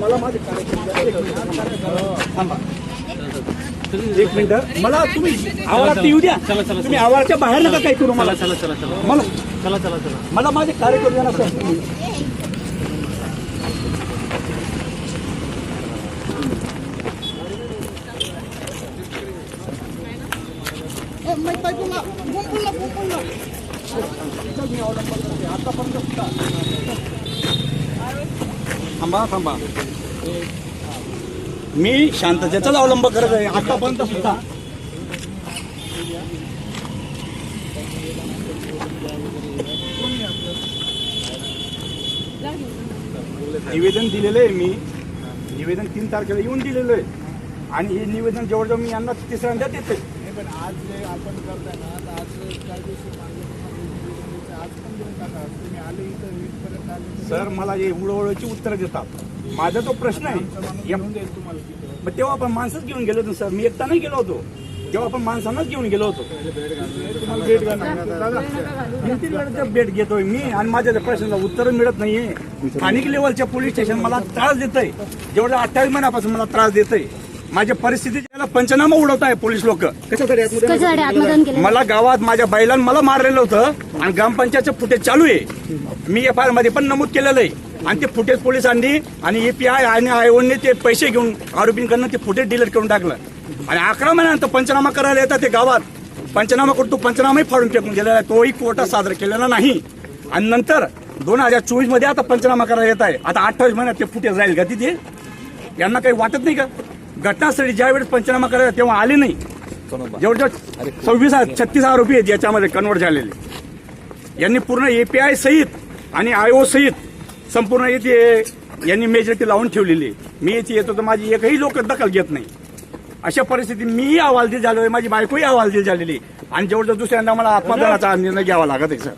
मला माझे एक मिनिट, मला तुम्ही आवारात येऊ द्या. तुम्ही आवाराच्या बाहेर नका काय करू. मला मला माझे कार्यकर्ते द्या ना सर. थांबा. मी शांततेचाच अवलंब करत आहे आतापर्यंत सुद्धा. निवेदन दिलेलं आहे. मी निवेदन 3 तारखेला येऊन दिलेलं आहे आणि हे निवेदन जवळजवळ मी यांना तिसऱ्यांदा देते. पण आज जे आपण करताय ना, आज काय दिवशी आज पण देऊन टाका. तुम्ही आले इथं वीजपर्यंत आले सर, मला हे उडवळीची उत्तरं देतात. माझा तो प्रश्न आहे. देईल तुम्हाला तिथं. मग तेव्हा आपण माणसंच घेऊन गेलो होतो सर. मी एकटा नाही गेलो होतो. तेव्हा आपण माणसांनाच घेऊन गेलो होतो. तुम्हाला भेट घालणार 3 वेळेचा भेट घेतोय मी आणि माझ्या त्या प्रश्नाला उत्तर मिळत नाहीये. स्थानिक लेवलच्या पोलीस स्टेशन मला त्रास देत आहे. जेवढ्या 28 महिन्यापासून मला त्रास देत आहे. माझ्या परिस्थितीला पंचनामा उडवत आहे पोलीस लोक. मला गावात माझ्या बैलांना मला मारलेलं होतं आणि ग्रामपंचायतचं फुटेज चालू आहे. मी FIR मध्ये पण नमूद केलेलं आहे आणि ते फुटेज पोलिसांनी आणि API आणि आयोने ते पैसे घेऊन आरोपींकडनं ते फुटेज डिलीट करून टाकलं आणि 11 महिन्यानंतर पंचनामा करायला येतात ते गावात. पंचनामा करतो, पंचनामाही फाडून फेकून गेलेला आहे. तोही कोर्टात सादर केलेला नाही. आणि नंतर 2024 मध्ये आता पंचनामा करायला येत आहे. आता 28 महिन्यात ते फुटेज राहील का तिथे? यांना काही वाटत नाही का? घटनास्थळी ज्या वेळेस पंचनामा करायला तेव्हा आले नाही. जवळजवळ 36 आरोपी आहेत याच्यामध्ये कन्वर्ट झालेले. यांनी पूर्ण API सहित आणि IO सहित संपूर्ण येथे यांनी मेजॉरिटी लावून ठेवलेली. मी येथे येतो तर माझी एकही लोक दखल घेत नाही. अशा परिस्थितीत मीही अहवालदिल झालोय, माझी बायकोही अहवालदिल झालेली आणि जवळजवळ दुसऱ्यांदा मला आत्मदानाचा निर्णय घ्यावा लागत आहे सर.